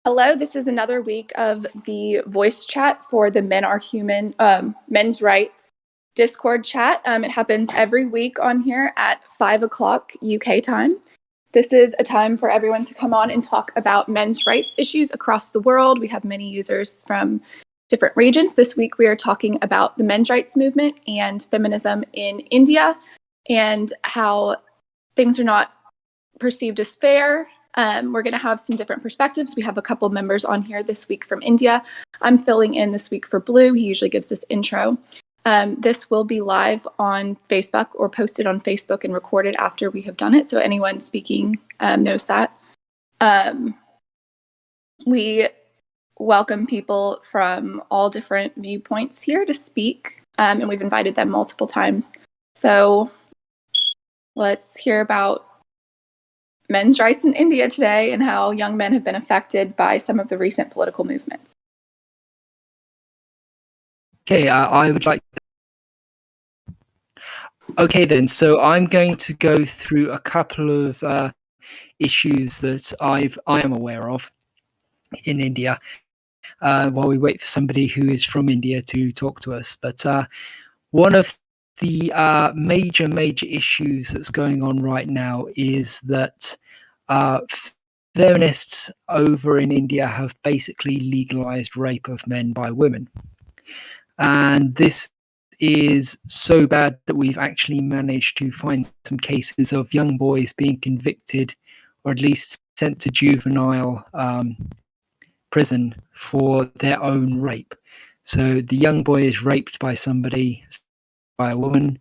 Hello, this is another week of the voice chat for the Men Are Human Men's Rights Discord chat. It happens every week on here at 5 o'clock UK time. This is a time for everyone to come on and talk about men's rights issues across the world. We have many users from different regions. This week we are talking about the men's rights movement and feminism in India and how things are not perceived as fair. We're going to have some different perspectives. We have a couple members on here this week from India. I'm filling in this week for Blue. He usually gives this intro. This will be live on Facebook or posted on Facebook and recorded after we have done it. So anyone speaking knows that. We welcome people from all different viewpoints here to speak, and we've invited them multiple times. So let's hear about men's rights in India today and how young men have been affected by some of the recent political movements. Okay, I would like. Okay, then. So I'm going to go through a couple of issues that I am aware of in India while we wait for somebody who is from India to talk to us. But one of the major issues that's going on right now is that feminists over in India have basically legalized rape of men by women. And this is so bad that we've actually managed to find some cases of young boys being convicted or at least sent to juvenile prison for their own rape. So the young boy is raped by somebody, by a woman,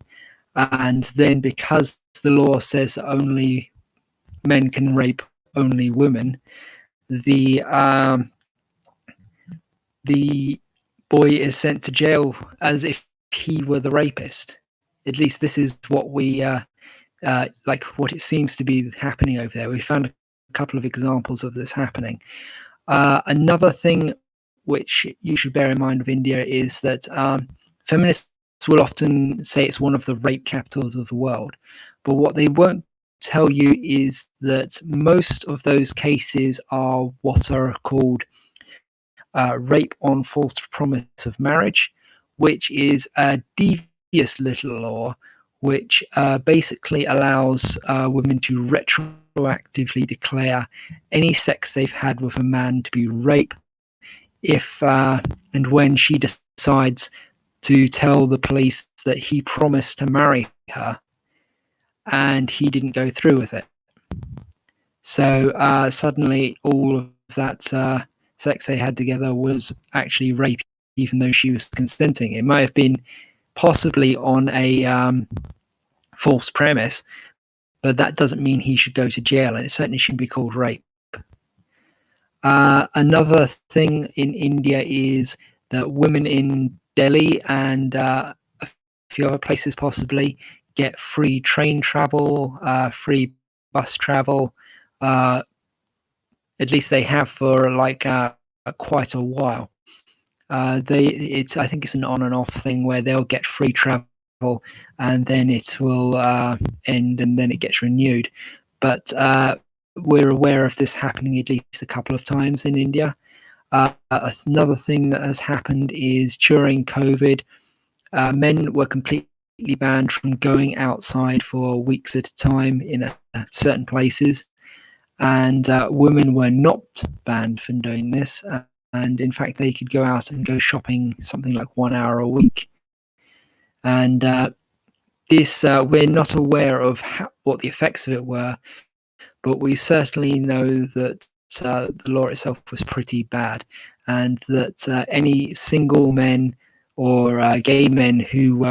and then because the law says that only men can rape only women, the boy is sent to jail as if he were the rapist. At least this is what we what it seems to be happening over there. We found a couple of examples of this happening. Another thing which you should bear in mind with India is that feminists will often say it's one of the rape capitals of the world, but what they won't tell you is that most of those cases are what are called rape on false promise of marriage, which is a devious little law which basically allows women to retroactively declare any sex they've had with a man to be rape if and when she decides to tell the police that he promised to marry her and he didn't go through with it. So suddenly all of that sex they had together was actually rape, even though she was consenting. It might have been possibly on a false premise, but that doesn't mean he should go to jail, and it certainly shouldn't be called rape. Another thing in India is that women in Delhi and a few other places possibly get free train travel, free bus travel. At least they have for quite a while. I think it's an on and off thing where they'll get free travel and then it will end and then it gets renewed. But we're aware of this happening at least a couple of times in India. Another thing that has happened is during COVID, men were completely banned from going outside for weeks at a time in certain places. And women were not banned from doing this. And in fact, they could go out and go shopping something like 1 hour a week. And this, we're not aware of what the effects of it were, but we certainly know that the law itself was pretty bad, and that any single men or gay men who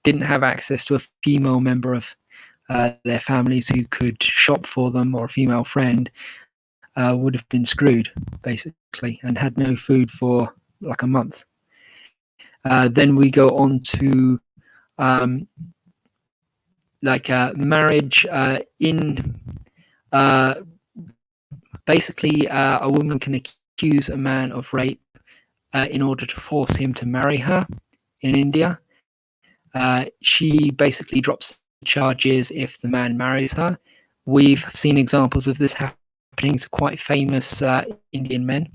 didn't have access to a female member of their families who could shop for them or a female friend would have been screwed, basically, and had no food for like a month. Then we go on to marriage in basically a woman can accuse a man of rape in order to force him to marry her in India. She basically drops charges if the man marries her. We've seen examples of this happening to quite famous Indian men.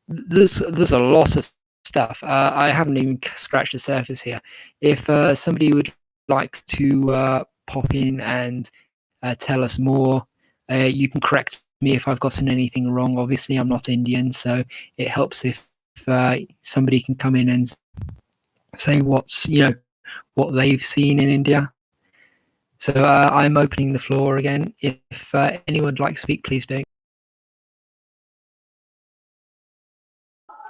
There's a lot of stuff. I haven't even scratched the surface here. If somebody would like to pop in and tell us more, you can correct me if I've gotten anything wrong. Obviously, I'm not Indian, so it helps if somebody can come in and say what they've seen in India. So I'm opening the floor again. If anyone would like to speak, please do.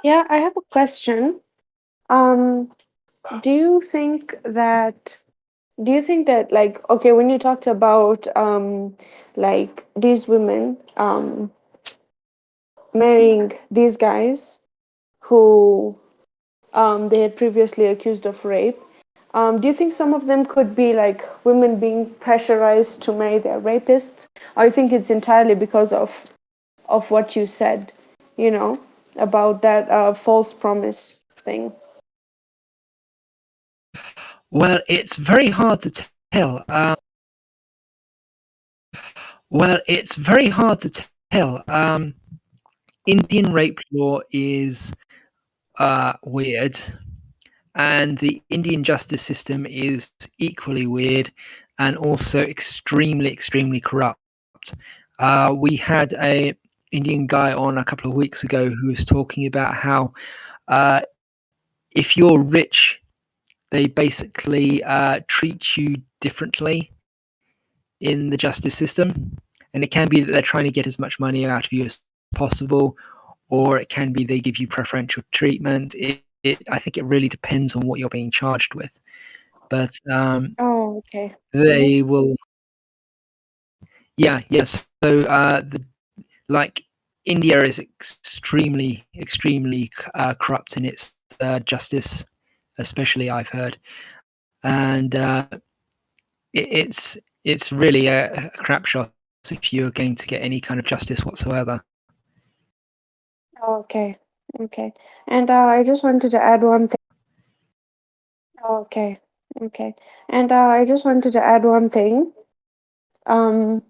Yeah, I have a question. Do you think that like, okay, when you talked about like these women marrying these guys who they had previously accused of rape, do you think some of them could be like women being pressurized to marry their rapists? Or you think it's entirely because of what you said, about that false promise thing? Well, it's very hard to tell. Indian rape law is weird, and the Indian justice system is equally weird and also extremely, extremely corrupt. We had a Indian guy on a couple of weeks ago who was talking about how if you're rich, they basically treat you differently in the justice system. And it can be that they're trying to get as much money out of you as possible, or it can be they give you preferential treatment. I think it really depends on what you're being charged with. But Oh, okay. they will, yeah, yes. So like India is extremely, extremely corrupt in its justice, especially I've heard, and it's really a crap shot if you're going to get any kind of justice whatsoever. Okay. Okay. And I just wanted to add one thing. Okay. Okay. And I just wanted to add one thing. Um,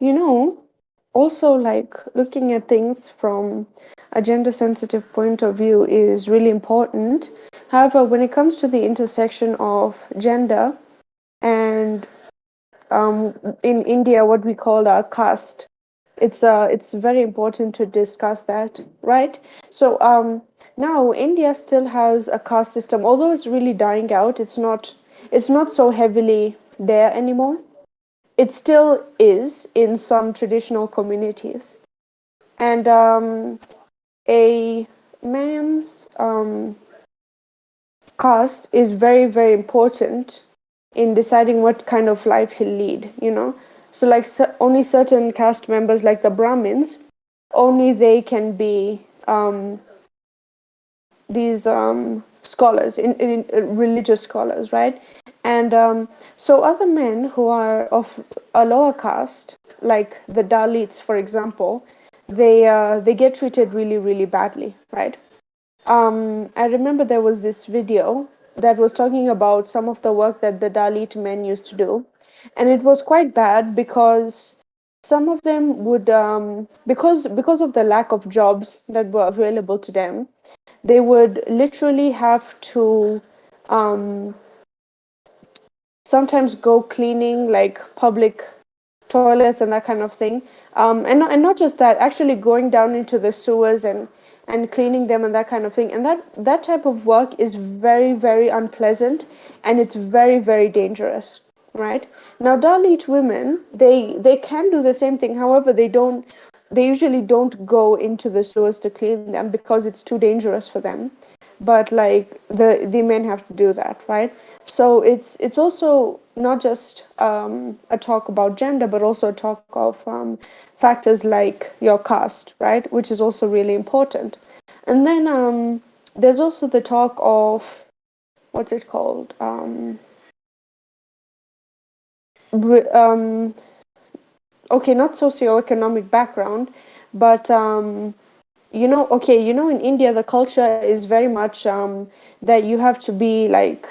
you know, also like looking at things from a gender sensitive point of view is really important. However, when it comes to the intersection of gender and in India, what we call our caste, it's very important to discuss that, right? So now India still has a caste system, although it's really dying out. It's not so heavily there anymore. It still is in some traditional communities, and a man's caste is very, very important in deciding what kind of life he'll lead, So, like, only certain caste members, like the Brahmins, only they can be these scholars, in religious scholars, right? And so other men who are of a lower caste, like the Dalits, for example, they get treated really, really badly, right? I remember there was this video that was talking about some of the work that the Dalit men used to do, and it was quite bad because some of them would, because of the lack of jobs that were available to them, they would literally have to sometimes go cleaning like public toilets and that kind of thing, and not just that, actually going down into the sewers and cleaning them and that kind of thing, and that type of work is very, very unpleasant, and it's very, very dangerous, right? Now Dalit women, they can do the same thing, however they usually don't go into the sewers to clean them because it's too dangerous for them, but like the men have to do that, right? So it's also not just a talk about gender, but also a talk of factors like your caste, right, which is also really important. And then there's also the talk of what's it called? Okay, not socioeconomic background, but in India, the culture is very much that you have to be like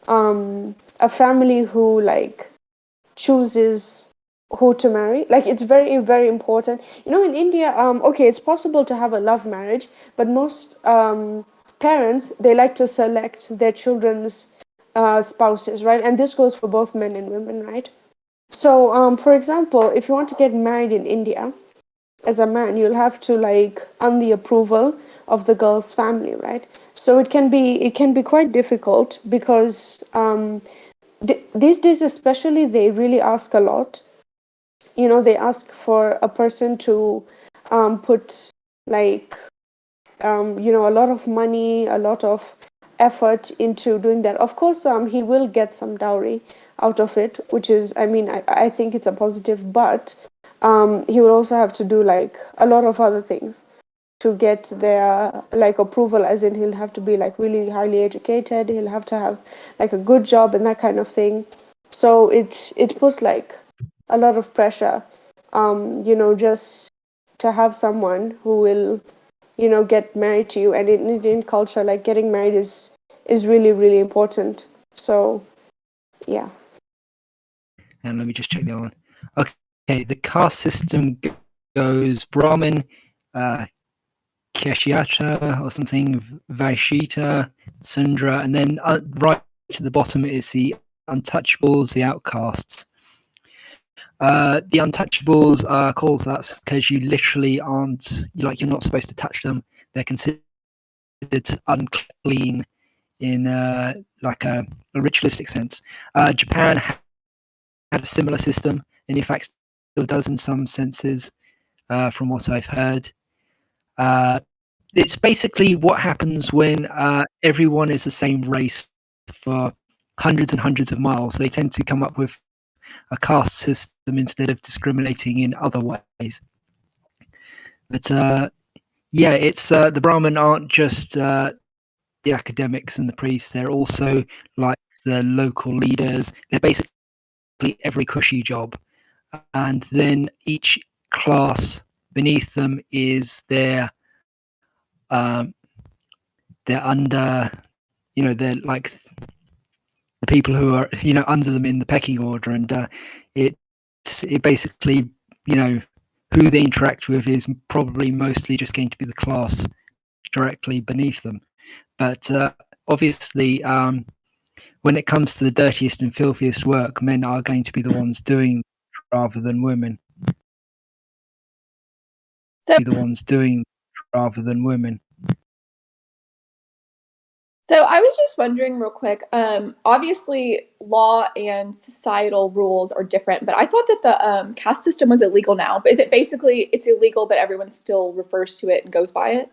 a family who like chooses who to marry. Like it's very, very important. In India, okay, it's possible to have a love marriage, but most parents, they like to select their children's spouses, right? And this goes for both men and women, right? So, for example, if you want to get married in India, as a man, you'll have to like earn the approval of the girl's family, right? So it can be quite difficult because these days, especially, they really ask a lot. They ask for a person to put like a lot of money, a lot of effort into doing that. Of course, he will get some dowry out of it, which is, I mean, I think it's a positive, but he will also have to do like a lot of other things to get their like approval, as in he'll have to be like really highly educated, he'll have to have like a good job and that kind of thing. So it puts like a lot of pressure, just to have someone who will get married to you. And in Indian culture, like getting married is really, really important. So yeah. And let me just check the other one. Okay, the caste system goes Brahmin, Kshatriya or something, Vaishita, Sundra, and then right to the bottom is the untouchables, the outcasts. The untouchables are called that because you literally aren't, you're not supposed to touch them. They're considered unclean in like a ritualistic sense. Japan had a similar system, and in fact still does in some senses, from what I've heard. It's basically what happens when everyone is the same race for hundreds and hundreds of miles. They tend to come up with a caste system instead of discriminating in other ways. But yeah, it's the Brahmin aren't just the academics and the priests. They're also like the local leaders. They're basically every cushy job. And then each class beneath them is they're under, they're like the people who are, under them in the pecking order. And it basically, who they interact with is probably mostly just going to be the class directly beneath them. But obviously, when it comes to the dirtiest and filthiest work, men are going to be the ones doing rather than women. So, Be the ones doing rather than women. So I was just wondering real quick, obviously law and societal rules are different, but I thought that the caste system was illegal now. But is it basically it's illegal, but everyone still refers to it and goes by it?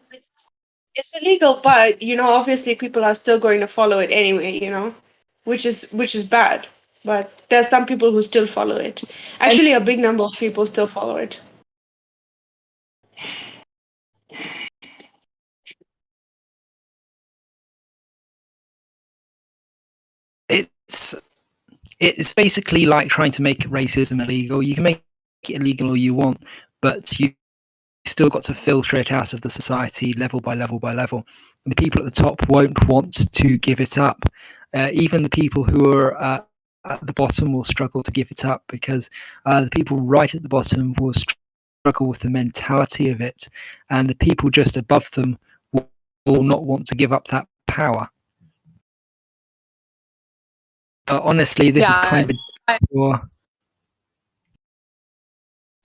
It's illegal, but obviously people are still going to follow it anyway, which is bad. But there's some people who still follow it. Actually, a big number of people still follow it. It's basically like trying to make racism illegal. You can make it illegal all you want, but you still got to filter it out of the society level by level by level. And the people at the top won't want to give it up. Even the people who are at the bottom will struggle to give it up, because the people right at the bottom will struggle with the mentality of it, and the people just above them will not want to give up that power. Honestly, this is kind of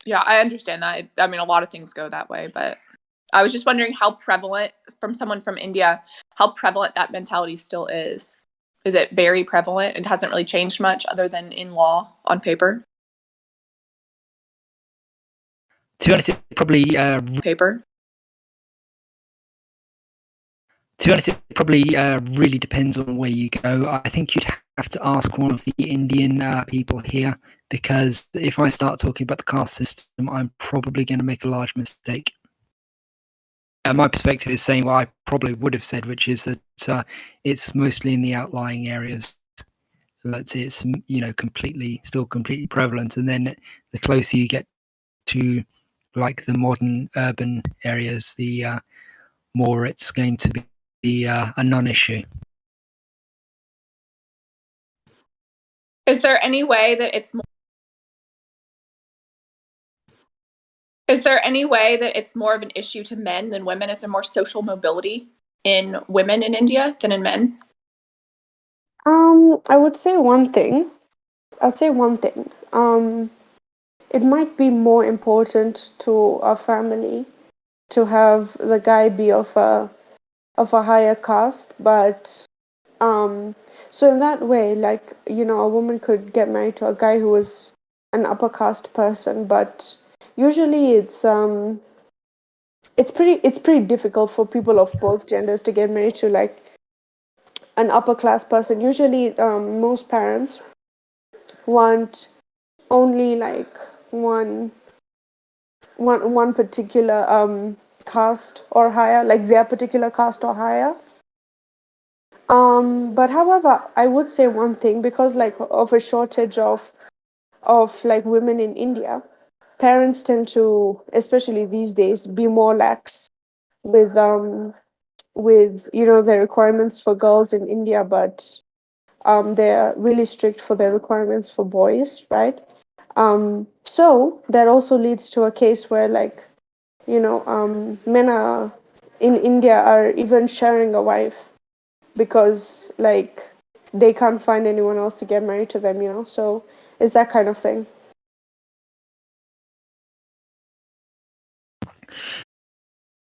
Yeah, I understand that. I mean, a lot of things go that way, but I was just wondering how prevalent, from someone from India, how prevalent that mentality still is. Is it very prevalent? It hasn't really changed much other than in law on paper? To be honest, it probably Paper? To be honest, it probably really depends on where you go. I think you'd have to ask one of the Indian people here, because if I start talking about the caste system, I'm probably going to make a large mistake. My perspective is saying what I probably would have said, which is that it's mostly in the outlying areas. Let's say it's still completely prevalent, and then the closer you get to like the modern urban areas, the more it's going to be a non-issue. Is there any way that it's more Is there any way that it's more of an issue to men than women? Is there more social mobility in women in India than in men? I would say one thing. I'd say one thing. It might be more important to our family to have the guy be of a higher caste, but so in that way, like, you know, a woman could get married to a guy who was an upper caste person, but usually it's pretty difficult for people of both genders to get married to like an upper class person. Usually, most parents want only like one one particular caste or higher, like their particular caste or higher. But however, I would say one thing because like of a shortage of like women in India, parents tend to, especially these days, be more lax with you know the requirements for girls in India, but they're really strict for their requirements for boys, right? So that also leads to a case where like you know men are in India are even sharing a wife because like they can't find anyone else to get married to them, you know. So it's that kind of thing.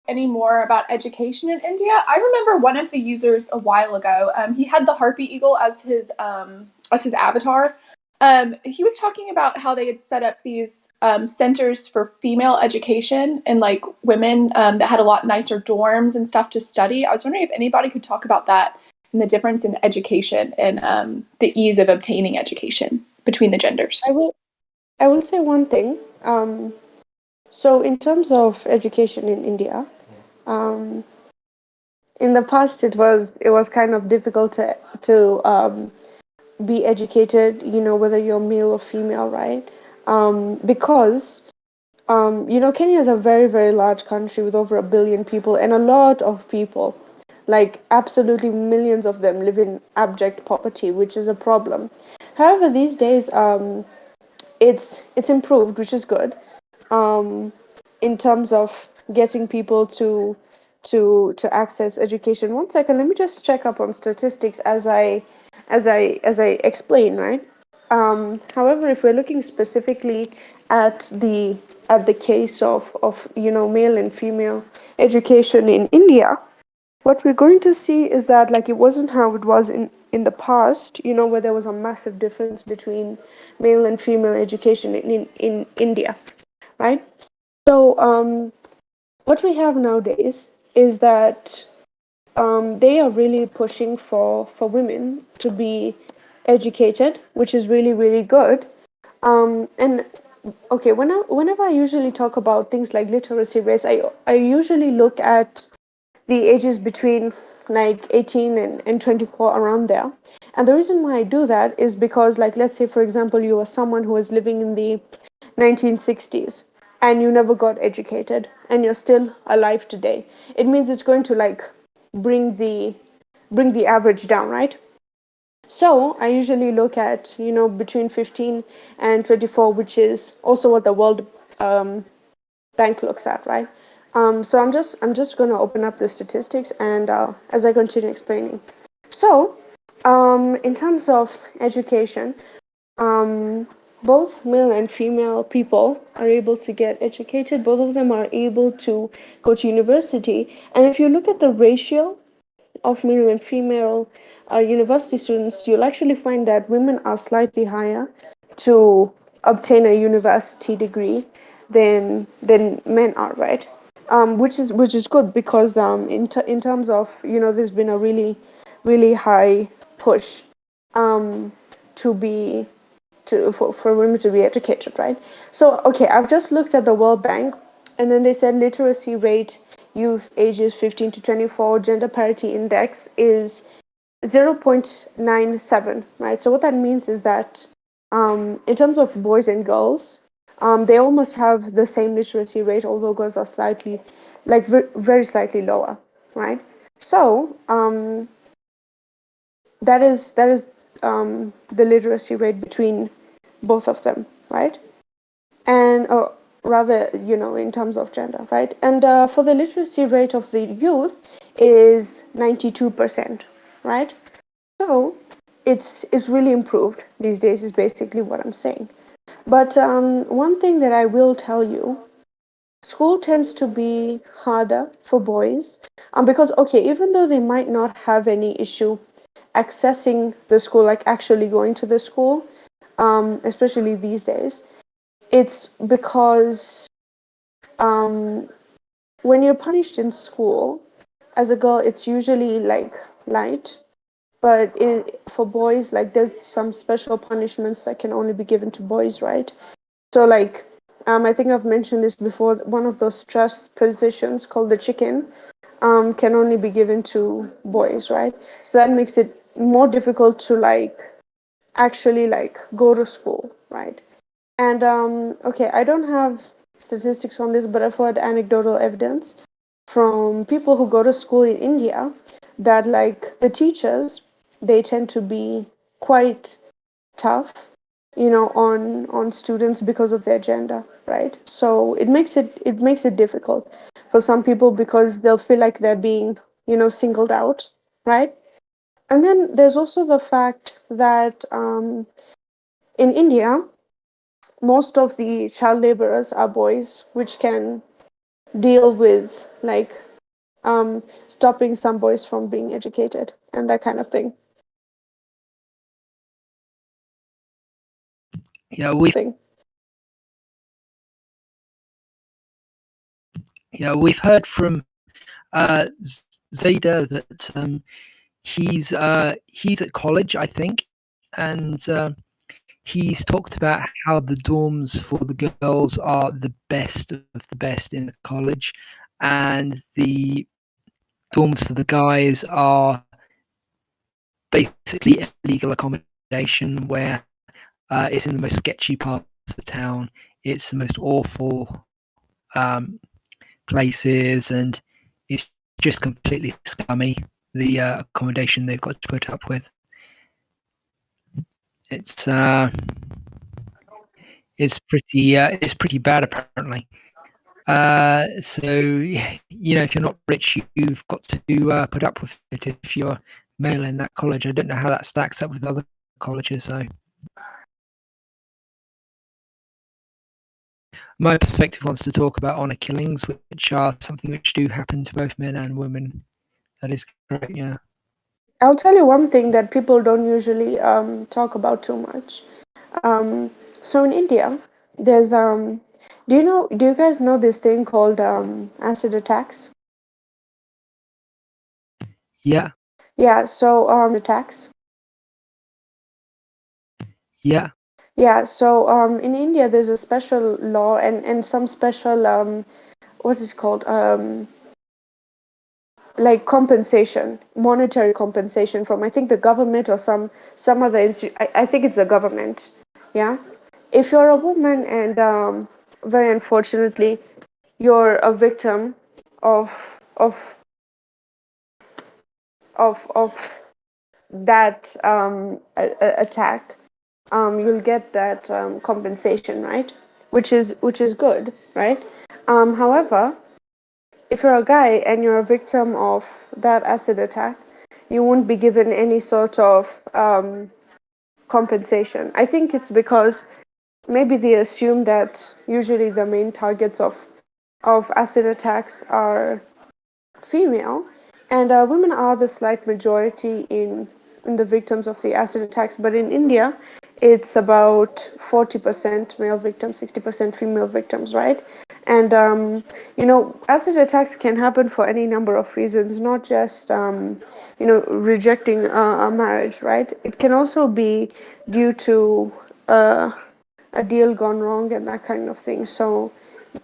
Any more about education in India? I remember one of the users a while ago. He had the harpy eagle as his avatar. He was talking about how they had set up these centers for female education and like women that had a lot nicer dorms and stuff to study. I was wondering if anybody could talk about that and the difference in education and the ease of obtaining education between the genders. I will say one thing. So in terms of education in India, um, in the past it was kind of difficult to be educated, you know, whether you're male or female, right? Because you know, Kenya is a very, very large country with over 1 billion people, and a lot of people, like absolutely millions of them, live in abject poverty, which is a problem. However, these days, it's improved, which is good, um, in terms of getting people to access education. One second, let me just check up on statistics as I explain, right? However, if we're looking specifically at the case of you know male and female education in India, what we're going to see is that like it wasn't how it was in the past, you know, where there was a massive difference between male and female education in India, right? So what we have nowadays is that they are really pushing for women to be educated, which is really really good. And okay, whenever I usually talk about things like literacy rates, I usually look at the ages between like 18 and 24 around there. And the reason why I do that is because like let's say for example you are someone who was living in the 1960s and you never got educated and you're still alive today. It means it's going to like bring the average down, right? So I usually look at, you know, between 15 and 24, which is also what the World Bank looks at, right? So I'm just going to open up the statistics and as I continue explaining. So in terms of education, um, both male and female people are able to get educated. Both of them are able to go to university. And if you look at the ratio of male and female university students, you'll actually find that women are slightly higher to obtain a university degree than men are, right? Which is good because in terms of you know there's been a really really high push um, to be for women to be educated, right? So okay, I've just looked at the World Bank, and then they said literacy rate, youth ages 15 to 24, gender parity index is 0.97, right? So what that means is that in terms of boys and girls, they almost have the same literacy rate, although girls are slightly, like very slightly lower, right? So that is the literacy rate between both of them, right? And rather, in terms of gender, right? And for the literacy rate of the youth is 92%, right? So it's really improved these days, is basically what I'm saying. But one thing that I will tell you, school tends to be harder for boys, because, okay, even though they might not have any issue accessing the school, like actually going to the school, especially these days, it's because when you're punished in school as a girl, it's usually like light. But for boys, like there's some special punishments that can only be given to boys, right? So like, I think I've mentioned this before. One of those stress positions called the chicken can only be given to boys, right? So that makes it more difficult to like actually like go to school, right? And okay, I don't have statistics on this, but I've heard anecdotal evidence from people who go to school in India that like the teachers, they tend to be quite tough, on students because of their gender, right? So it makes it difficult for some people because they'll feel like they're being, singled out, right? And then there's also the fact that in India, most of the child laborers are boys, which can deal with like stopping some boys from being educated and that kind of thing. Yeah, we've thing. heard from Zayda that he's at college, I think, and he's talked about how the dorms for the girls are the best of the best in the college, and the dorms for the guys are basically illegal accommodation where it's in the most sketchy parts of the town. It's the most awful places, and it's just completely scummy, the accommodation they've got to put up with. It's pretty bad, apparently. So if you're not rich, you've got to put up with it if you're male in that college. I don't know how that stacks up with other colleges, though. My perspective wants to talk about honor killings, which are something which do happen to both men and women. That is correct, yeah. I'll tell you one thing that people don't usually talk about too much. So in India, there's do you guys know this thing called acid attacks? Yeah, Yeah, so attacks. yeah, Yeah, so in India there's a special law and some special what's it called? Like compensation, monetary compensation from I think the government or some other institute. I think it's the government. Yeah, if you're a woman and very unfortunately you're a victim of of of that attack, you'll get that compensation, right? Which is good, right? However, if you're a guy and you're a victim of that acid attack, you won't be given any sort of compensation. I think it's because maybe they assume that usually the main targets of acid attacks are female, and women are the slight majority in the victims of the acid attacks. But in India, it's about 40% male victims, 60% female victims, right? And acid attacks can happen for any number of reasons, not just rejecting a marriage, right? It can also be due to a deal gone wrong and that kind of thing. So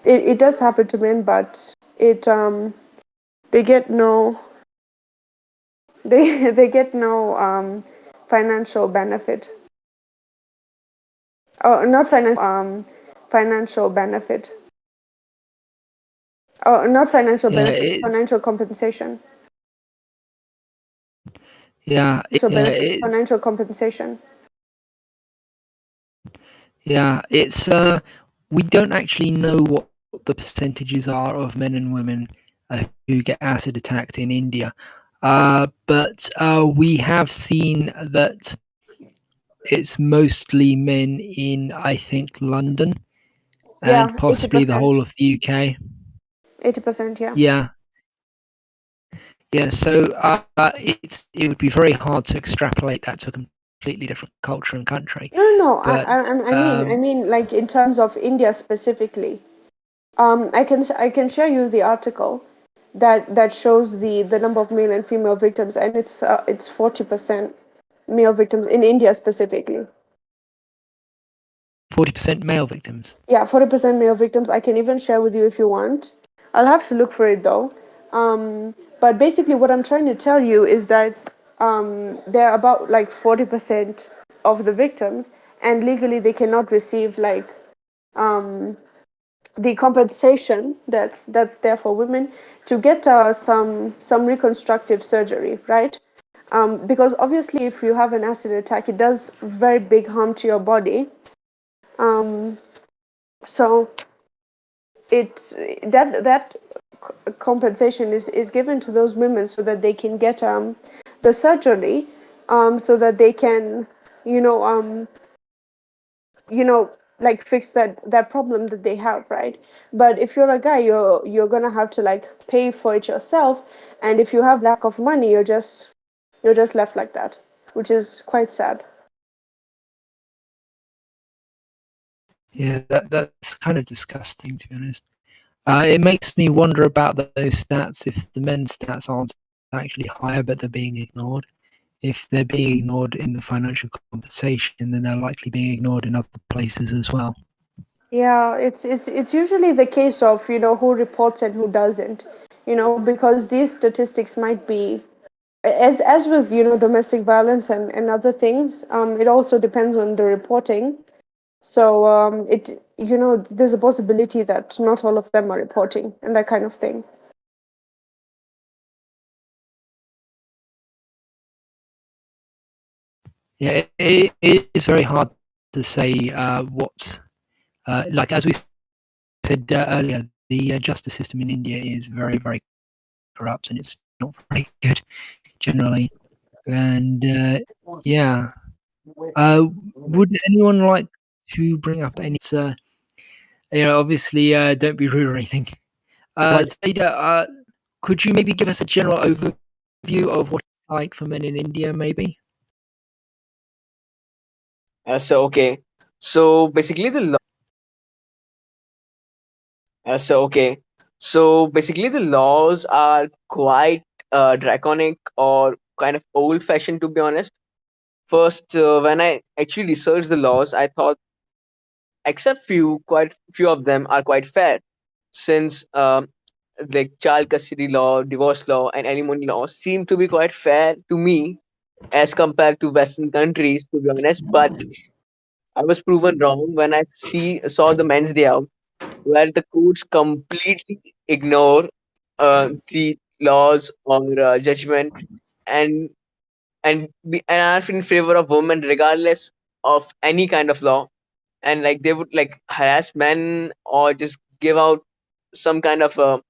it does happen to men, but they get no they get no financial benefit. Oh, not financial benefit. Oh, not financial yeah. benefit, financial compensation. Yeah, So yeah, benefit, financial compensation. yeah. It's we don't actually know what the percentages are of men and women who get acid attacked in India, but we have seen that it's mostly men in, I think, London Yeah, and possibly the 80%. whole of the UK. 80%, yeah. Yeah, yeah. So it would be very hard to extrapolate that to a completely different culture and country. No, But I mean, like in terms of India specifically. I can share you the article that shows the number of male and female victims, and it's 40% male victims in India specifically. 40% male victims. Yeah, 40% male victims. I can even share with you if you want. I'll have to look for it though. But basically, what I'm trying to tell you is that they're about like 40% of the victims, and legally they cannot receive like the compensation that's there for women to get some reconstructive surgery, right? Because obviously, if you have an acid attack, it does very big harm to your body. So it's that compensation is given to those women so that they can get the surgery, so that they can, you know, like fix that problem that they have, right? But if you're a guy, you're gonna have to like pay for it yourself, and if you have lack of money, you're just left like that, which is quite sad. Yeah, that's kind of disgusting, to be honest. It makes me wonder about those stats, if the men's stats aren't actually higher, but they're being ignored. If they're being ignored in the financial compensation, then they're likely being ignored in other places as well. Yeah, it's usually the case of, who reports and who doesn't, because these statistics might be, as with, domestic violence and other things, it also depends on the reporting. So there's a possibility that not all of them are reporting and that kind of thing. Yeah, it is very hard to say what, like as we said earlier, the justice system in India is very, very corrupt, and it's not very good generally. And yeah, would anyone like to bring up any? Obviously, don't be rude or anything. Zayda, could you maybe give us a general overview of what it's like for men in India, maybe? Okay. So basically the law. Okay. So basically the laws are quite draconic or kind of old-fashioned, to be honest. First, when I actually researched the laws, I thought, except quite few of them are quite fair, since like child custody law, divorce law, and alimony law seem to be quite fair to me as compared to Western countries, to be honest. But I was proven wrong when I saw the Men's Day Out, where the courts completely ignore the laws or judgment, and and are in favor of women regardless of any kind of law, and like they would like harass men or just give out some kind of a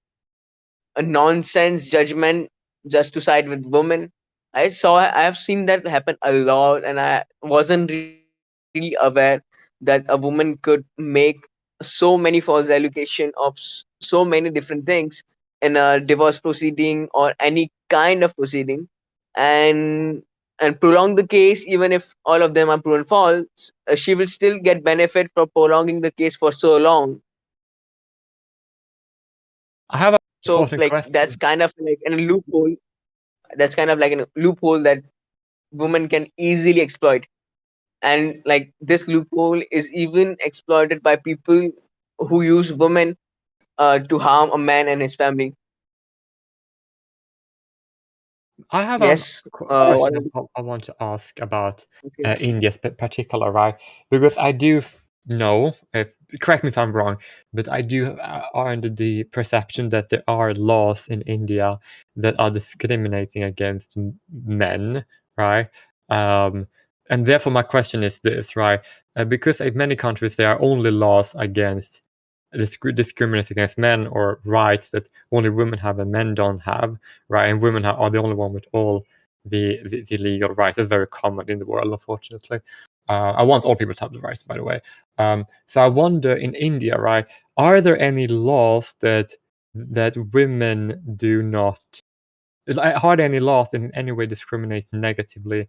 nonsense judgment just to side with women. I have seen that happen a lot, and I wasn't really aware that a woman could make so many false allegation of so many different things in a divorce proceeding or any kind of proceeding, and prolong the case. Even if all of them are proven false, she will still get benefit for prolonging the case for so long. I have a So important like that's question. kind of like a loophole. That's kind of like a loophole that women can easily exploit, and like this loophole is even exploited by people who use women to harm a man and his family. I have a Yes. What question I want to ask about okay. India particular, right? Because I do know, correct me if I'm wrong, but I do are under the perception that there are laws in India that are discriminating against men, right? and therefore my question is this, right? Because in many countries there are only laws against discriminates against men, or rights that only women have and men don't have, right? And women are the only one with all the legal rights. It's very common in the world, unfortunately. I want all people to have the rights, by the way. So I wonder, in India, right, are there any laws that women do not? Are there any laws that in any way discriminate negatively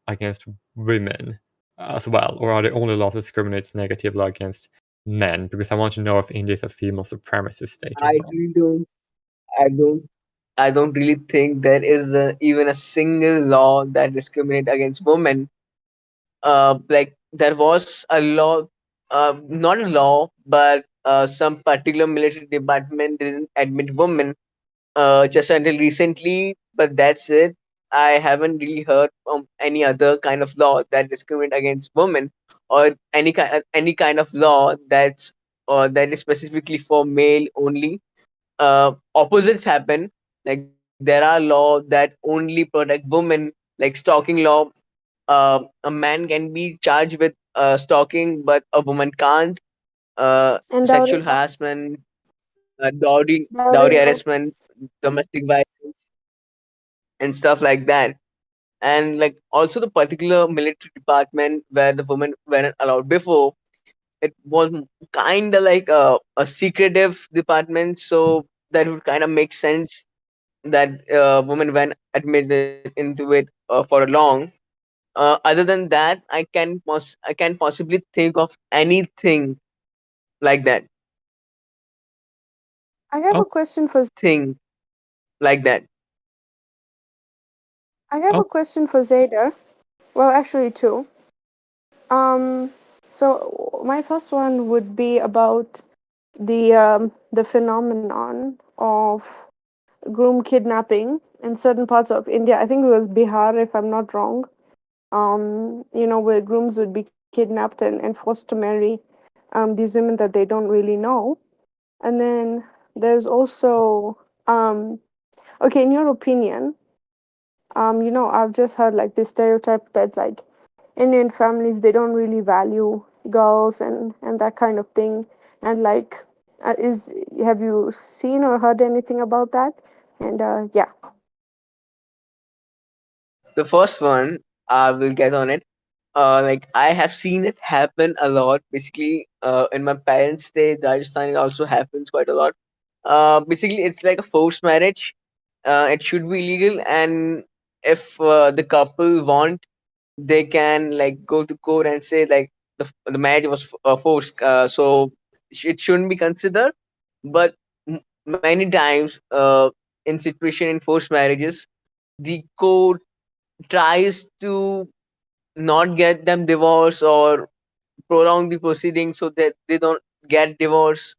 against women as well, or are the only laws that discriminates negatively against men? Because I want to know if India is a female supremacist state or I not. really don't. I don't. I don't really think there is even a single law that discriminate against women. Like there was a law, not a law, but some particular military department didn't admit women just until recently, but that's it. I haven't really heard from any other kind of law that discriminate against women, or any kind of law that is specifically for male only. Opposites happen. Like there are laws that only protect women, like stalking law. A man can be charged with stalking, but a woman can't. And dowry Sexual harassment, dowry dowry law. harassment, domestic violence, and stuff like that. And like also the particular military department where the women weren't allowed before, it was kind of like a secretive department, so that would kind of make sense that women weren't admitted into it for a long. Other than that, I can possibly think of anything like that. I have Oh, a question for Thing like that. oh, Zayda. Well, actually two. Um, so my first one would be about the phenomenon of groom kidnapping in certain parts of India. I think it was Bihar, if I'm not wrong. Where grooms would be kidnapped and forced to marry these women that they don't really know. And then there's also okay, in your opinion, I've just heard like this stereotype that like Indian families they don't really value girls and that kind of thing. And like, is have you seen or heard anything about that? And yeah. The first one, I will get on it. Like I have seen it happen a lot. Basically, in my parents' state, Rajasthan, it also happens quite a lot. Basically, it's like a forced marriage. It should be legal, and if the couple want, they can like go to court and say like the marriage was forced. So it shouldn't be considered. But many times, in situation in forced marriages, the court tries to not get them divorced or prolong the proceedings so that they don't get divorced,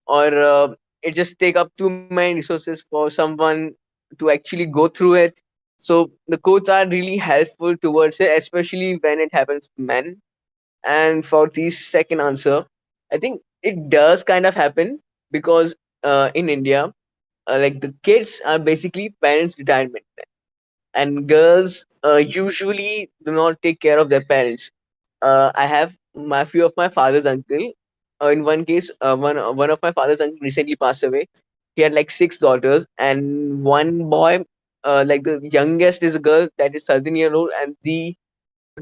or it just take up too many resources for someone to actually go through it. So the courts are really helpful towards it, especially when it happens to men. And for the second answer, I think it does kind of happen because in India, like the kids are basically parents' retirement, and girls usually do not take care of their parents. I have my few of my father's uncle. In one case, one of my father's uncle recently passed away. He had like six daughters and one boy. Like the youngest is a girl that is 13-year old, and the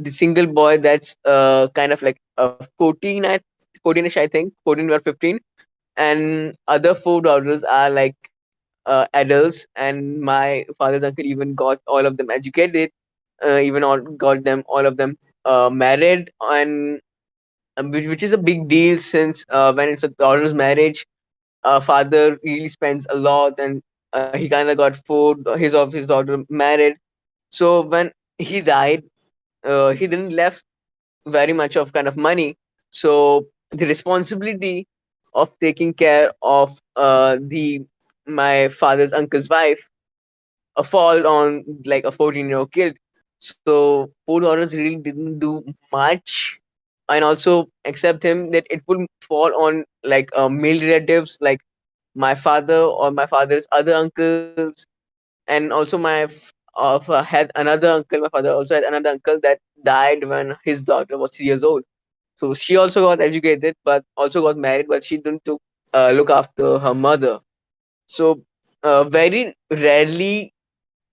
single boy that's kind of like 14ish, I think, 14 or 15. And other four daughters are like adults, and my father's uncle even got all of them educated, got them all of them married, and which is a big deal since when it's a daughter's marriage, father really spends a lot, and he kind of got his daughter married. So when he died, he didn't left very much of kind of money. So the responsibility of taking care of the my father's uncle's wife fall on like a 14-year-old kid. So four daughters really didn't do much, and also accept him that it would fall on like male relatives like my father or my father's other uncles, and also my had another uncle. My father also had another uncle that died when his daughter was 3 years old. So she also got educated, but also got married, but she didn't look after her mother. So very rarely,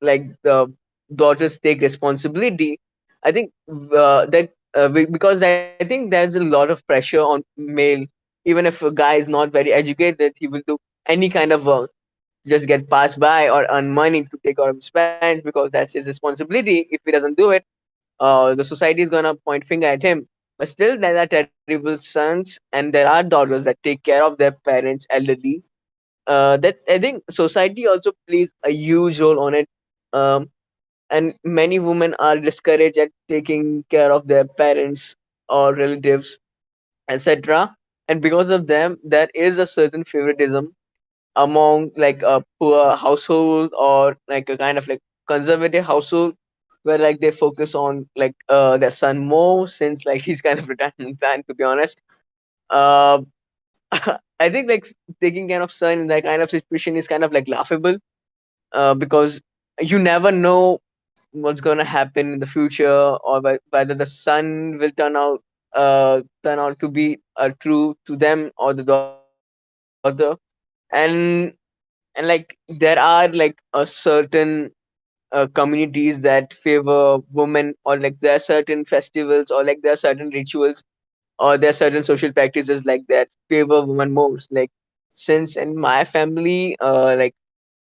like the daughters take responsibility. I think because I think there's a lot of pressure on male. Even if a guy is not very educated, he will do any kind of work, just get passed by or earn money to take out of his pants because that's his responsibility. If he doesn't do it, the society is gonna point finger at him. But still, there are terrible sons and there are daughters that take care of their parents elderly. That I think society also plays a huge role on it. Um, and many women are discouraged at taking care of their parents or relatives, etc. And because of them, there is a certain favoritism among like a poor household or like a kind of like conservative household where like they focus on like their son more since like he's kind of retirement plan, to be honest. uh I think like taking care of son in that kind of situation is kind of like laughable, because you never know what's going to happen in the future, or whether the son will turn out to be true to them or the daughter. And and like there are like a certain communities that favor women, or like there are certain festivals, or like there are certain rituals, or there are certain social practices like that favor women most. Like since in my family, like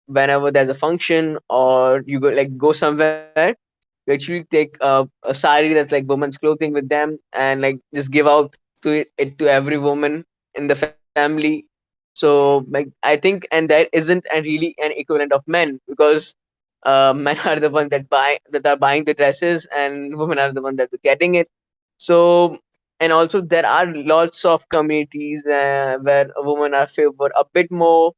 whenever there's a function or you go somewhere, you actually take a sari that's like woman's clothing with them, and like just give out it to every woman in the family. So like I think, and there isn't a really an equivalent of men, because men are the ones that are buying the dresses, and women are the ones that are getting it. So, and also there are lots of communities where women are favored a bit more.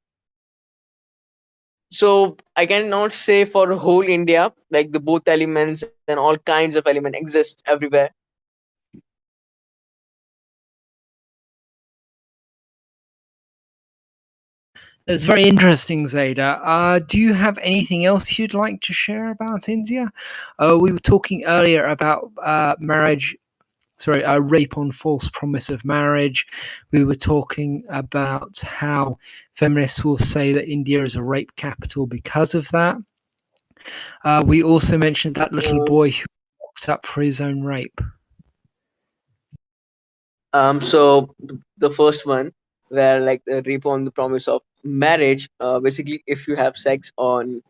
So I cannot say for whole India, like the both elements and all kinds of element exist everywhere. That's very interesting, Zada. Do you have anything else you'd like to share about India? We were talking earlier about rape on false promise of marriage. We were talking about how feminists will say that India is a rape capital because of that. We also mentioned that little boy who locks up for his own rape. So the first one, where like the rape on the promise of marriage, basically if you have sex on,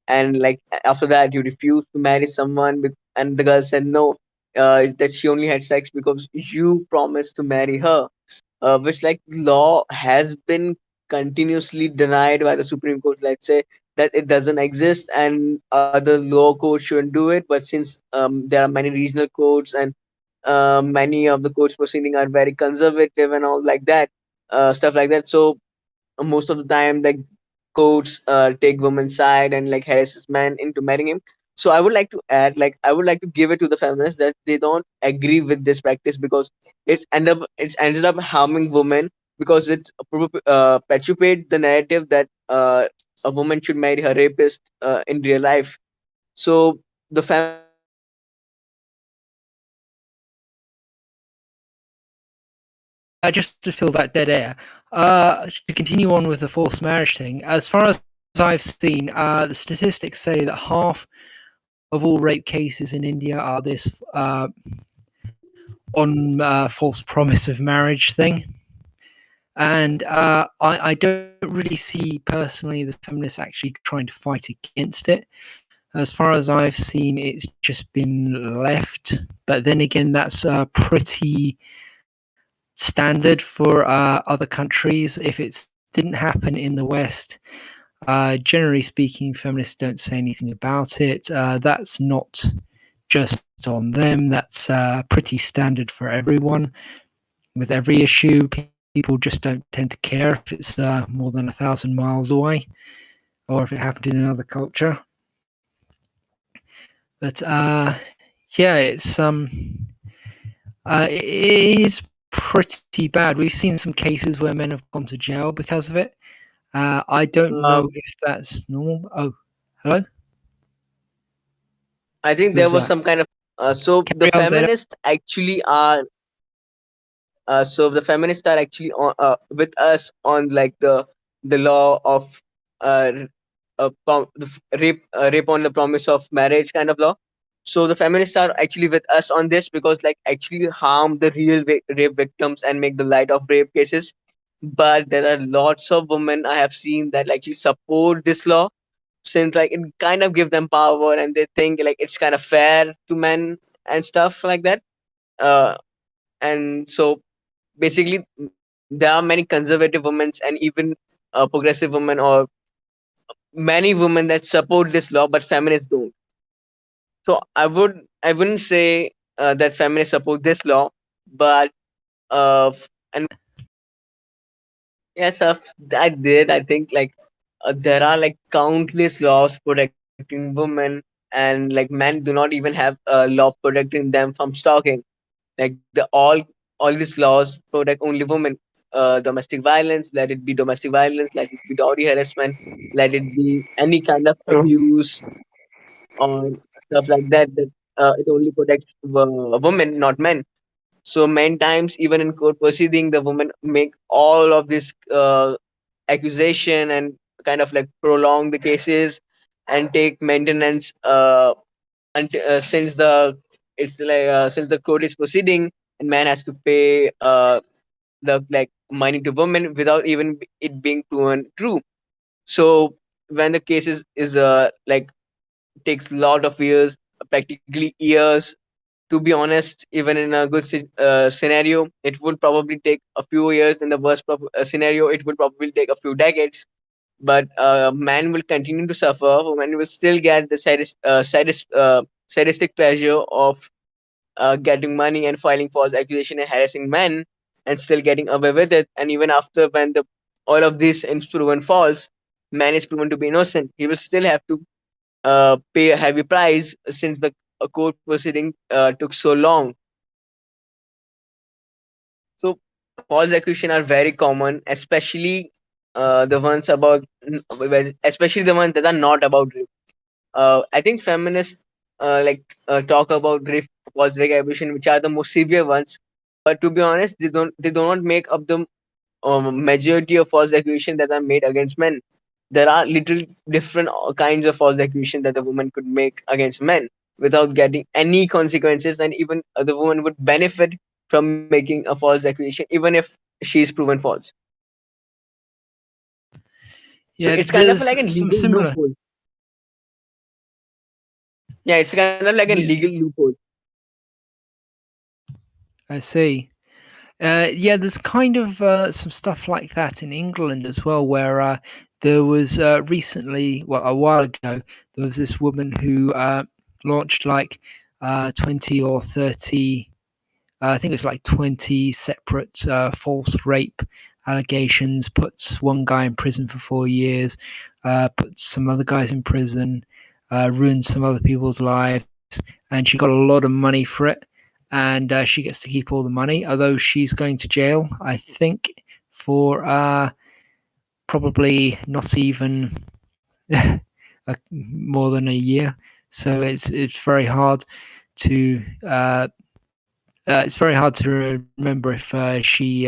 and like after that you refuse to marry someone, and the girl said no, that she only had sex because you promised to marry her, which like law has been continuously denied by the Supreme Court. Let's say that it doesn't exist and other law courts shouldn't do it, but since there are many regional courts, and many of the courts proceeding are very conservative and all like that, stuff like that. So most of the time like courts take women's side and like harasses men into marrying him. So I would like to add, like I would like to give it to the feminists that they don't agree with this practice, because it's ended up harming women, because it perpetuate the narrative that a woman should marry her rapist in real life. So the feminists are like Just to fill that dead air, to continue on with the forced marriage thing, as far as I've seen, the statistics say that half of all rape cases in India are this on false promise of marriage thing. And I don't really see personally the feminists actually trying to fight against it. As far as I've seen, it's just been left. But then again, that's pretty standard for other countries. If it didn't happen in the West, generally speaking, feminists don't say anything about it. That's not just on them. That's pretty standard for everyone. With every issue, people just don't tend to care if it's more than 1,000 miles away, or if it happened in another culture. But yeah, it is pretty bad. We've seen some cases where men have gone to jail because of it. I don't know if that's normal. Oh, hello. I think there Who's was that? some kind of so the Carry on, Zeta. feminists actually are with us on like the law of rape on the promise of marriage kind of law. So the feminists are actually with us on this because like actually harm the real rape victims and make the light of rape cases. But there are lots of women I have seen that actually support this law, since like it kind of give them power and they think like it's kind of fair to men and stuff like that. And so basically there are many conservative women and even progressive women or many women that support this law, but feminists don't. So I wouldn't say that feminists support this law, but and yes, I did. I think like there are like countless laws protecting women, and like men do not even have a law protecting them from stalking. Like all these laws protect only women. Domestic violence, let it be domestic violence, let it be dowry harassment, let it be any kind of abuse or stuff like that. That it only protects women, not men. So many times, even in court proceeding, the women make all of this accusation and kind of like prolong the cases and take maintenance until since the court is proceeding and man has to pay the like money to women without even it being proven true. So when the case is like takes a lot of years, practically years. To be honest, even in a good scenario, it would probably take a few years. In the worst scenario, it would probably take a few decades. But man will continue to suffer. Women will still get the sadistic pleasure of getting money and filing false accusation and harassing men and still getting away with it. And even after when the all of this is proven false, man is proven to be innocent. He will still have to pay a heavy price since the court proceeding took so long. So false accusation are very common, especially the ones about, especially the ones that are not about rape. I think feminists talk about rape, false accusation, which are the most severe ones. But to be honest, they do not make up the majority of false accusation that are made against men. There are little different kinds of false accusation that a woman could make against men without getting any consequences, and even the woman would benefit from making a false accusation, even if she is proven false. So Yeah, it's kind of there's like a some legal similar. loophole. Yeah, it's kind of like a Yeah, legal loophole. I see. Yeah, there's kind of some stuff like that in England as well, where there was recently, well, a while ago, there was this woman who launched like 20 or 30, I think it was like 20 separate false rape allegations, puts one guy in prison for 4 years, puts some other guys in prison, ruined some other people's lives, and she got a lot of money for it. And she gets to keep all the money, although she's going to jail, I think, for probably not even more than a year. So it's very hard to remember if she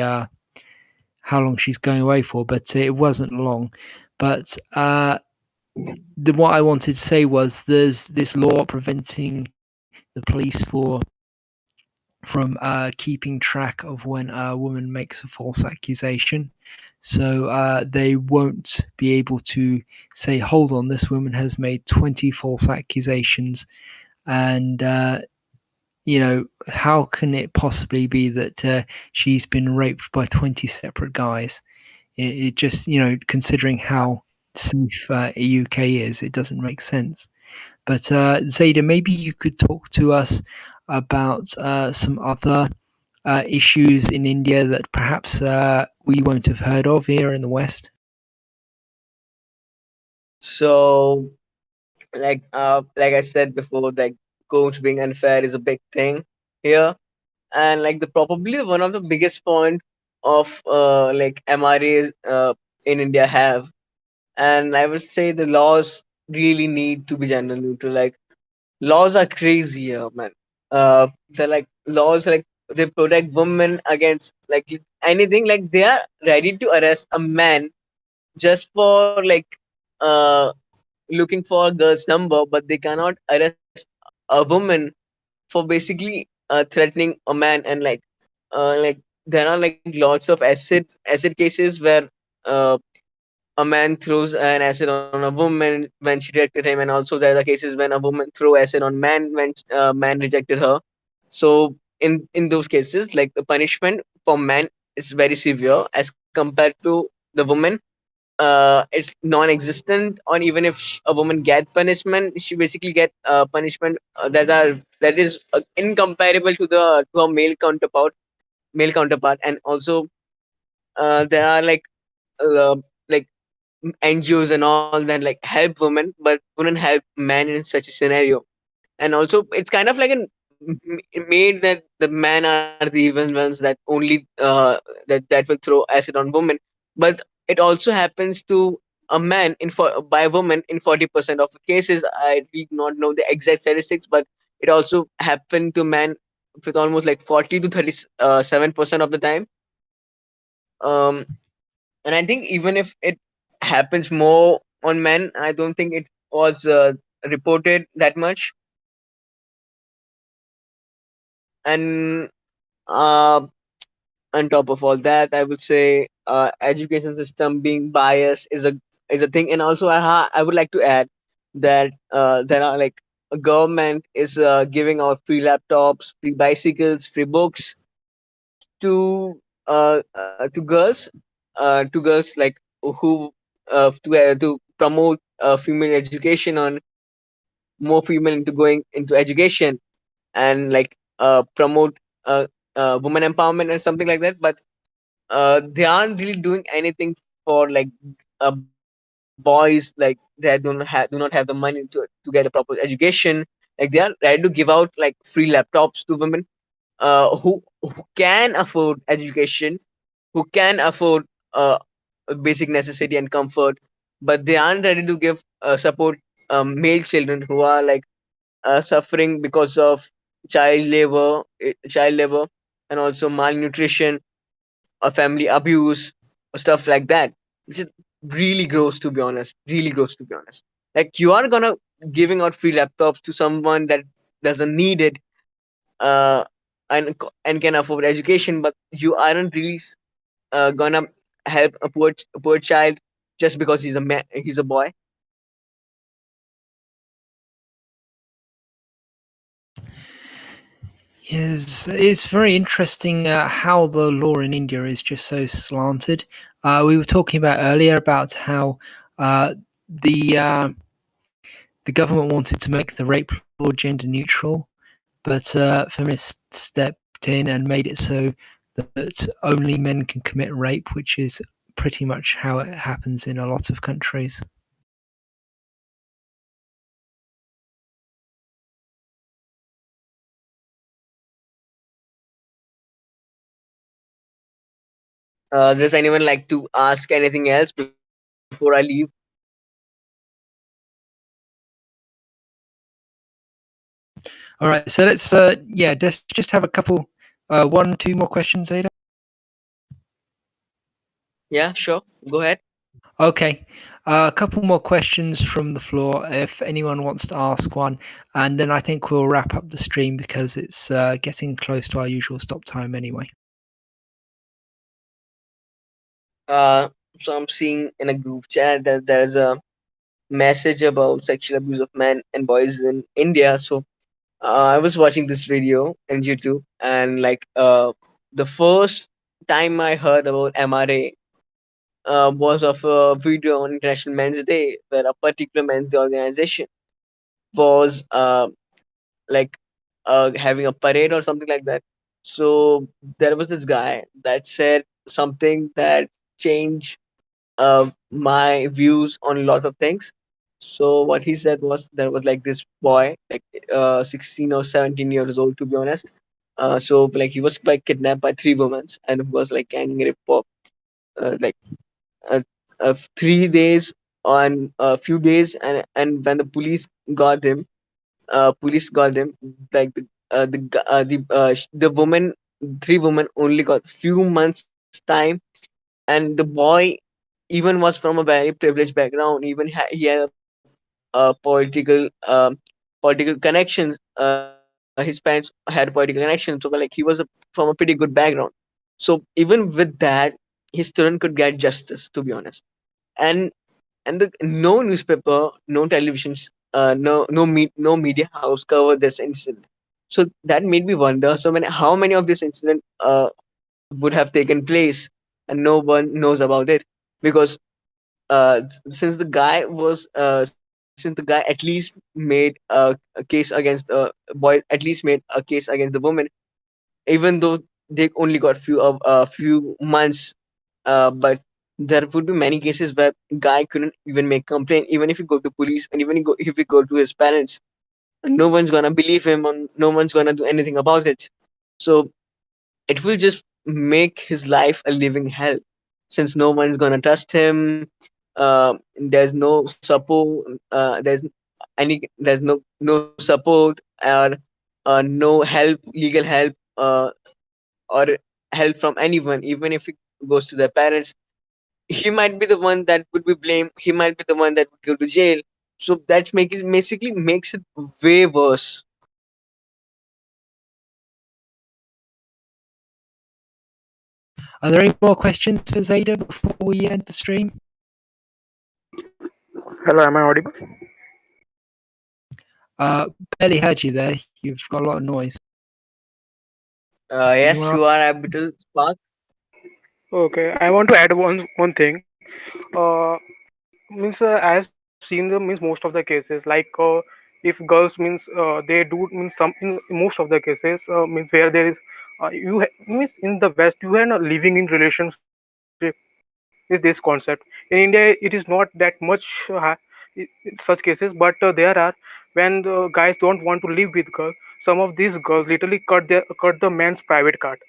how long she's going away for, but it wasn't long. But what I wanted to say was there's this law preventing the police from keeping track of when a woman makes a false accusation. So they won't be able to say, hold on, this woman has made 20 false accusations. And, how can it possibly be that she's been raped by 20 separate guys? It just, considering how safe UK is, it doesn't make sense. But Zada, maybe you could talk to us about some other issues in India that perhaps we won't have heard of here in the West. So like I said before, like courts being unfair is a big thing here, and like the probably one of the biggest point of like MRAs in India have, and I would say the laws really need to be gender neutral. Like laws are crazy here, man. They're like laws like they protect women against like anything. Like they are ready to arrest a man just for like uh looking for a girl's number, but they cannot arrest a woman for basically threatening a man. And like there are like lots of acid cases where uh a man throws an acid on a woman when she rejected him, and also there are cases when a woman throw acid on man when man rejected her. So in those cases, like the punishment for man is very severe as compared to the woman. It's non-existent, or even if a woman get punishment, she basically get punishment that is incomparable to the to her male counterpart. And also there are like NGOs and all that like help women, but wouldn't help men in such a scenario. And also, it's kind of like an made that the men are the evil ones that only that will throw acid on women. But it also happens to a man by a woman in 40% of the cases. I did not know the exact statistics, but it also happened to men with almost like 40 to 37% of the time. Um, and I think even if it happens more on men, I don't think it was reported that much. And uh, on top of all that, I would say education system being biased is a thing. And also I would like to add that there are like a government is giving out free laptops, free bicycles, free books to girls like who to promote female education, on more female into going into education, and like promote uh, women empowerment and something like that. But they aren't really doing anything for like boys, like they do not have the money to get a proper education. Like they are ready to give out like free laptops to women who can afford education, who can afford basic necessity and comfort, but they aren't ready to give support male children who are like suffering because of child labor, and also malnutrition or family abuse or stuff like that, which is really gross to be honest. Really gross to be honest. Like you are gonna giving out free laptops to someone that doesn't need it, uh, and can afford education, but you aren't really gonna help a poor child just because he's a man, he's a boy. Yes, it's very interesting how the law in India is just so slanted. We were talking about earlier about how uh, the government wanted to make the rape law gender neutral, but feminists stepped in and made it so that only men can commit rape, which is pretty much how it happens in a lot of countries. Does anyone like to ask anything else before I leave? All right, so let's yeah, just have a couple, 1, 2 more questions, Ada. Yeah, sure. Go ahead. Okay, a couple more questions from the floor if anyone wants to ask one, and then I think we'll wrap up the stream because it's getting close to our usual stop time anyway. Uh, so I'm seeing in a group chat that there's a message about sexual abuse of men and boys in India. So I was watching this video in YouTube, and like the first time I heard about MRA was of a video on International Men's Day, where a particular men's day organization was like having a parade or something like that. So there was this guy that said something that changed my views on a lot of things. So what he said was there was like this boy, like 16 or 17 years old to be honest. So like he was like kidnapped by three women and was like gang raped for like uh, 3 days on a few days, and when the police got him, police got them, like the woman, three women only got few months time, and the boy even was from a very privileged background. Even he had political political connections. His parents had political connections, so like he was from a pretty good background. So even with that, his student could get justice, to be honest. And no newspaper, no televisions, no media house covered this incident. So that made me wonder. So many, how many of this incident would have taken place, and no one knows about it, because since the guy was since the guy at least made a case against the boy, at least made a case against the woman, even though they only got few months, but there would be many cases where guy couldn't even make complaint, even if you go to police, and even if you go to his parents, no one's gonna believe him, and no one's gonna do anything about it. So it will just make his life a living hell, since no one's gonna trust him. There's no support. There's no support, or no help, legal help, or help from anyone. Even if it goes to their parents, he might be the one that would be blamed. He might be the one that would go to jail. So that basically makes it way worse. Are there any more questions for Zeta before we end the stream? Hello, am I audible? Barely heard you there. You've got a lot of noise. Yes, Anyone you are Abital Spark. Okay, I want to add one thing. Uh, I have seen the means most of the cases if girls means they do means some in most of the cases means where there is means in the West you are not living in relationship is this concept. In India it is not that much such cases, but there are when the guys don't want to live with girls. Some of these girls literally cut the man's private part,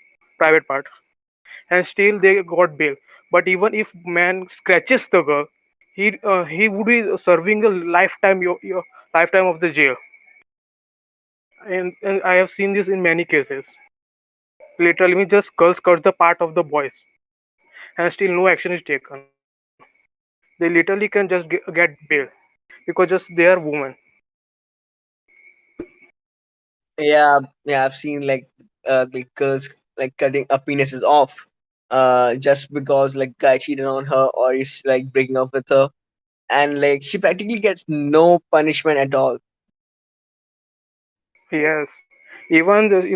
and still they got bail. But even if man scratches the girl, he would be serving a lifetime of the jail. And I have seen this in many cases. Literally, means just girls cut the part of the boys, and still no action is taken. They literally can just get bail because just they are women. Yeah, I've seen like the girls like cutting a penises off, just because like guy cheated on her or is like breaking up with her, and like she practically gets no punishment at all. Yes, even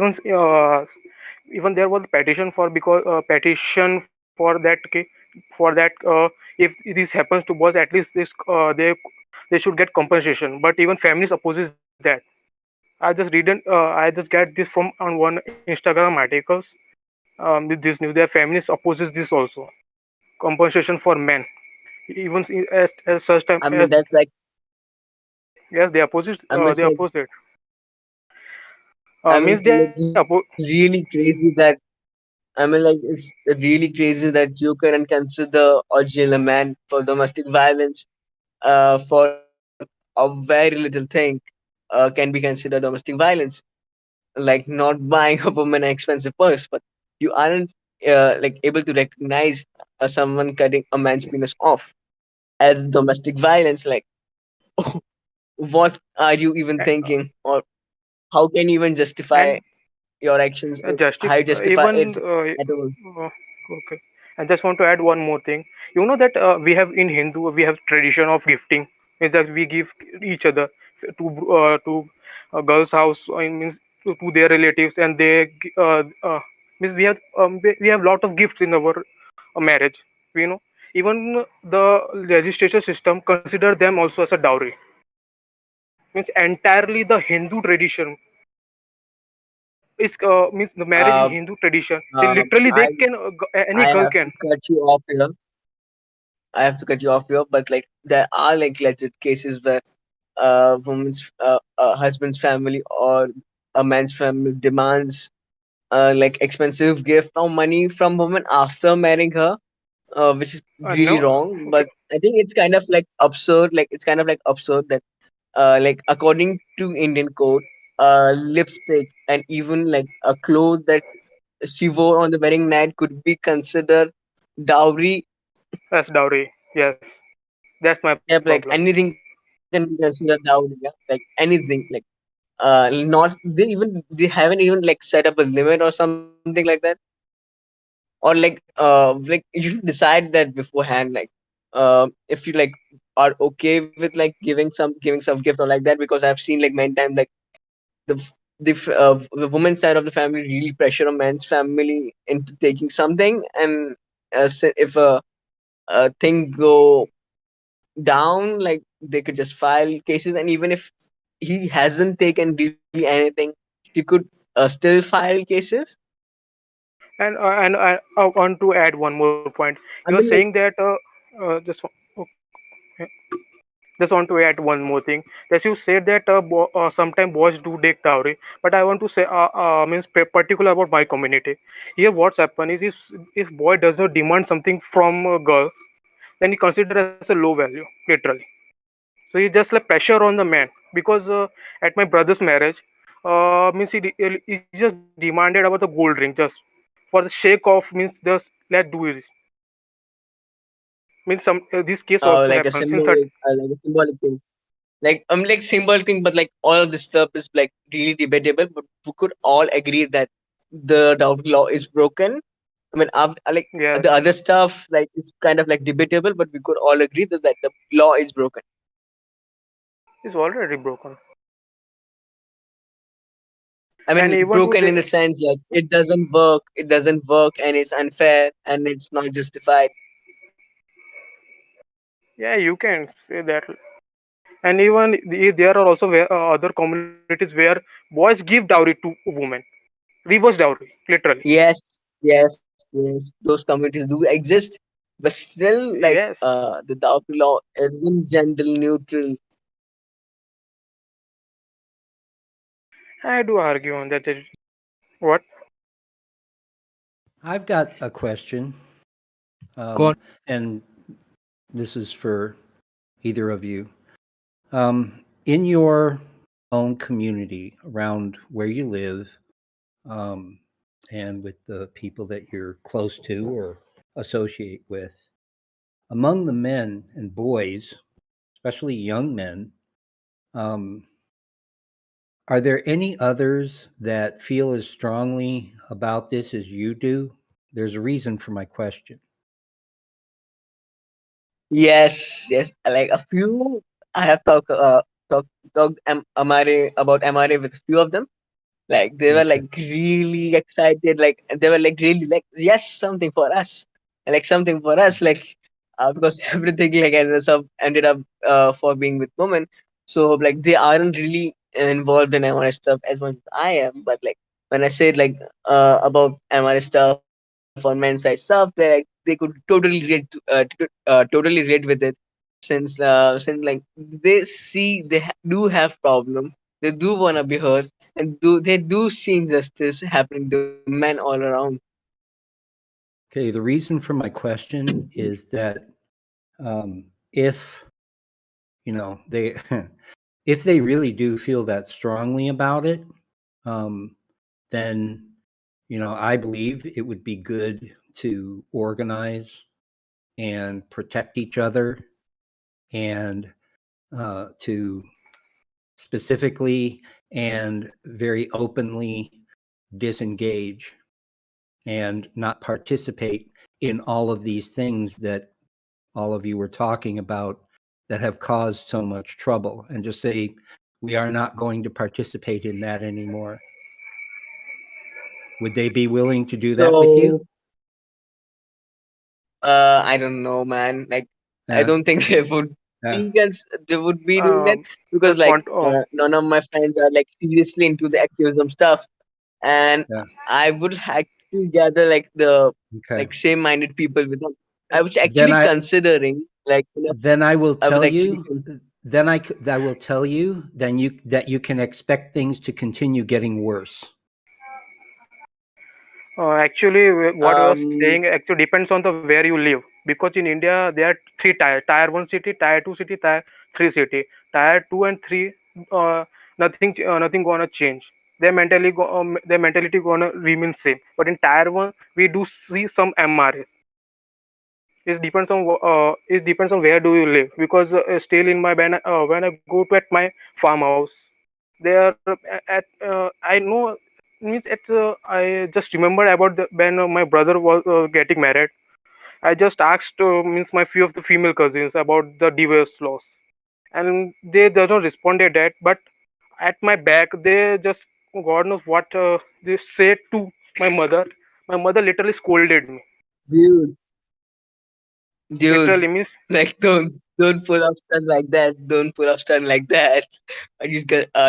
even there was petition for because petition for that if this happens to boys, at least they should get compensation. But even families opposes that. I just get this from on one Instagram articles with this news. Their families opposes this also, compensation for men. Even as such time I as mean that's like yes they oppose it. I mean it's They like oppose it. I mean Means it's they like really crazy that I mean like it's really crazy that you can consider or jail a man for domestic violence for a very little thing can be considered domestic violence, like not buying a woman an expensive purse, but you aren't like able to recognize someone cutting a man's penis off as domestic violence. Like, what are you even thinking, or how can you even justify and your actions, or justif how you justify even it at all? uh, okay. I just want to add one more thing. You know that we have in Hindu we have tradition of gifting. Means that we give each other to a girl's house. Means to their relatives, and means we have lot of gifts in our marriage. You know, even the registration system consider them also as a dowry. Means entirely the Hindu tradition is means the marriage in Uh, Hindu tradition. They uh, literally I they can any I girl have can. to cut you off here. I have to cut you off here, but like there are like legit cases where woman's husband's family or a man's family demands like expensive gift or money from woman after marrying her, which is really No, wrong. okay. But I think it's kind of like absurd. Like it's kind of like absurd that like according to Indian code, lipstick and even like a cloth that she wore on the wedding night could be considered dowry. As dowry. Yes, that's my Yep, problem. like anything can be considered dowry. Yeah, like anything. Like not they haven't even like set up a limit or something like that. Or like you should decide that beforehand. Like if you like are okay with like giving some gift or like that, because I've seen like many times like the woman's side of the family really pressure a man's family into taking something, and if a thing go down, like they could just file cases, and even if he hasn't taken really anything, he could still file cases. And I want to add one more point. You are I mean, saying like, that just want to add one more thing. That you said that sometimes boys do take dowry, but I want to say means particular about my community. Here, what's happened is if boy does not demand something from a girl, then he considered as a low value, literally. So he just like pressure on the man because at my brother's marriage, means he just demanded about the gold ring just for the sake of means just let's do it. Means some this case also happens in that. like a symbolic thing. Like symbolic thing, but like all of this stuff is like really debatable. But we could all agree that the dowry law is broken. I mean, like Yes, the other stuff, like it's kind of like debatable, but we could all agree that the law is broken. it's already broken. I And mean, even to broken the, in the sense like it doesn't work, and it's unfair, and it's not justified. yeah, you can say that. And even there are also other communities where boys give dowry to women, reverse dowry, literally. Yes, yes. Those communities do exist, but still, like Yes, the dowry law isn't gender neutral. I do argue on that. What? I've got a question, Go on. and this is for either of you. In your own community around where you live, and with the people that you're close to or associate with, among the men and boys, especially young men, are there any others that feel as strongly about this as you do? There's a reason for my question. Yes. Like a few, I have talked MRA about MRA with a few of them. Like they were Okay. like really excited. Like they were like really like yes, something for us, and like something for us. Like because everything like ended up for being with women. So like they aren't really involved in MRA stuff as much as I am. But like when I said like about MRA stuff or men's side stuff, they could totally relate with it, since like they see do have problem, they do want to be heard, and they do see injustice happening to men all around. Okay. The reason for my question is that if they if they really do feel that strongly about it, then I believe it would be good to organize and protect each other and to specifically and very openly disengage and not participate in all of these things that all of you were talking about that have caused so much trouble, and just say, we are not going to participate in that anymore. Would they be willing to do that with you? So I don't know, man. Like I Yeah. don't think Yeah. they would be doing that, because Just like want none of my friends are like seriously into the activism stuff, and Yeah. I would actually gather like the Okay. like same-minded people with them. I was Then actually considering like then I will I was tell actually you. Then I will tell you. Then that you can expect things to continue getting worse. actually what I was um saying actually depends on the where you live, because in India there are three tier: tier 1 city, tier 2 city, tier 3 city. Tier 2 and 3, nothing gonna change. Their mentality gonna remain same. But in tier 1, we do see some MRS. It depends on where do you live, because still in my when I go to at my farmhouse, there I know, means I just remember about when my brother was getting married. I just asked means my few of the female cousins about the divorce laws, and they doesn't responded that. But at my back, they just, God knows what they said to my mother. My mother literally scolded me. Dude, dude, Literally means like don't pull up stuff like that. Don't pull up stuff like that. Are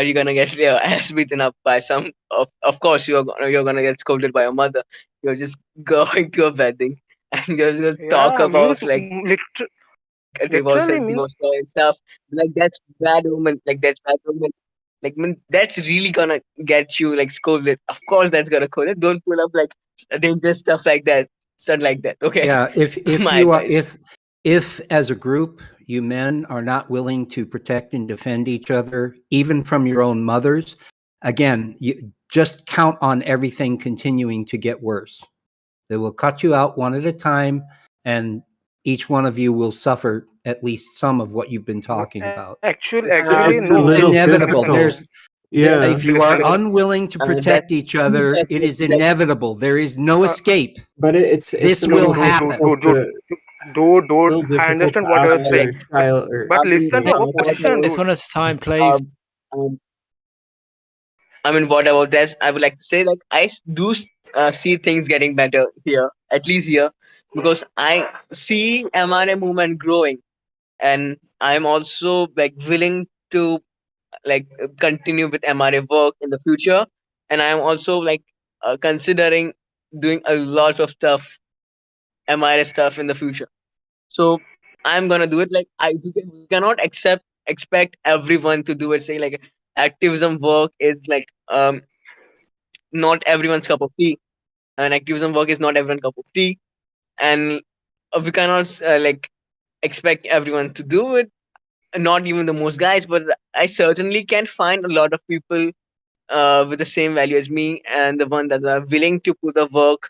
you gonna get your ass beaten up by some? Of course you're gonna get scolded by your mother. You're just going to a wedding and you're just gonna talk yeah, means about like literally means divorce law and stuff. Like that's bad woman. Like that's bad woman. Like that's really gonna get you like scolded. Of course that's gonna scold it. Don't pull up like dangerous stuff like that. Stuff like that. Okay. Yeah, if My you are advice. if as a group you men are not willing to protect and defend each other, even from your own mothers, again, you just count on everything continuing to get worse. They will cut you out one at a time, and each one of you will suffer at least some of what you've been talking about. actually It's a no. It's little inevitable. difficult. Yeah. If you are unwilling to That's protect each other, it is that inevitable. There is no Uh, escape. But it's This a will little happen. difficult to Dude, I understand what ask you're your saying, child or but I mean, listen to our what position, about It's dude. one at a time, please. um, I mean, what about this? I would like to say, like, do see things getting better here, at least here, because I see MRA movement growing, and I'm also like willing to like continue with MRA work in the future, and I'm also like considering doing a lot of stuff, MRA stuff in the future. So I'm gonna do it. Like we cannot expect everyone to do it. Say like activism work is like not everyone's cup of tea, and activism work is not everyone's cup of tea, and we cannot like expect everyone to do it. Not even the most guys, but I certainly can find a lot of people with the same value as me, and the one that are willing to put the work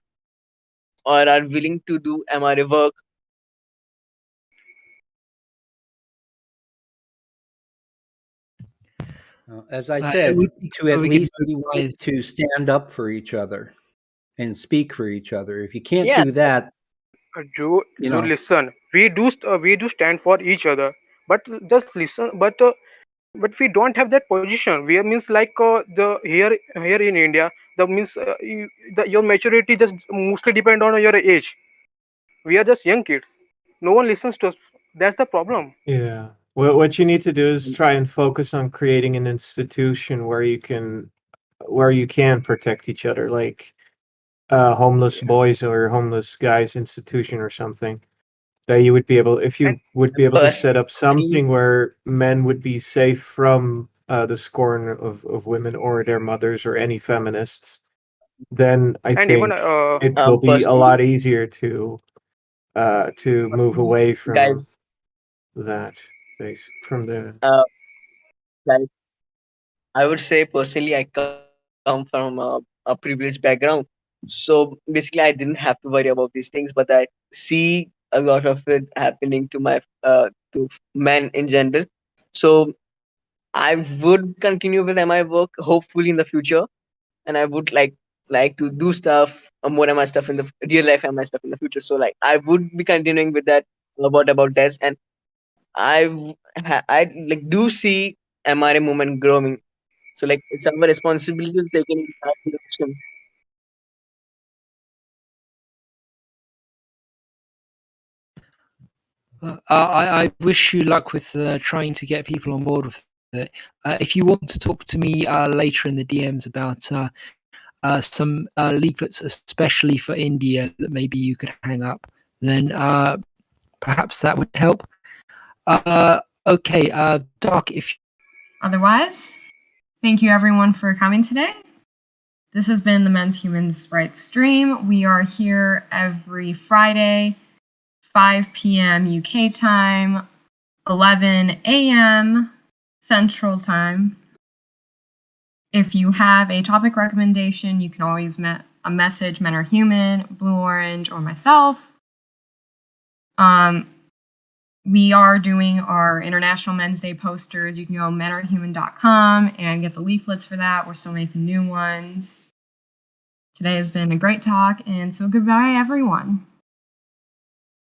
or are willing to do MRA work. As I It said, would be to at we could least both be willing wise. to stand up for each other and speak for each other. If you can't Yeah, do that, Do listen. We do stand for each other, but just listen. But we don't have that position. We means like the here in India, the means your maturity just mostly depend on your age. We are just young kids. No one listens to us. That's the problem. yeah. Well, what you need to do is try and focus on creating an institution where you can protect each other, like homeless boys or homeless guys institution or something. That you would be able, if And you would be able to set up personally, something where men would be safe from the scorn of women or their mothers or any feminists, then I and even think it will be a personally, lot easier to move away guys, from that base from the uh, guys, I would say personally, I come from a privileged background. So basically, I didn't have to worry about these things, but I see a lot of it happening to to men in general. So I would continue with MI work hopefully in the future, and I would like to do stuff more MI stuff in the real life MI stuff in the future. So like I would be continuing with that. What about that? And I like do see MRA movement growing. So like it's our responsibility to take it in that direction. I wish you luck with trying to get people on board with it. If you want to talk to me later in the DMs about some leaflets, especially for India, that maybe you could hang up, then perhaps that would help. Okay, Doc, if Otherwise, thank you everyone for coming today. This has been the Men's Human Rights Stream. We are here every Friday, 5 p.m. UK time, 11 a.m. Central Time. If you have a topic recommendation, you can always message Men Are Human, Blue Orange, or myself. We are doing our International Men's Day posters. You can go menarehuman.com and get the leaflets for that. We're still making new ones. Today has been a great talk, and so goodbye, everyone.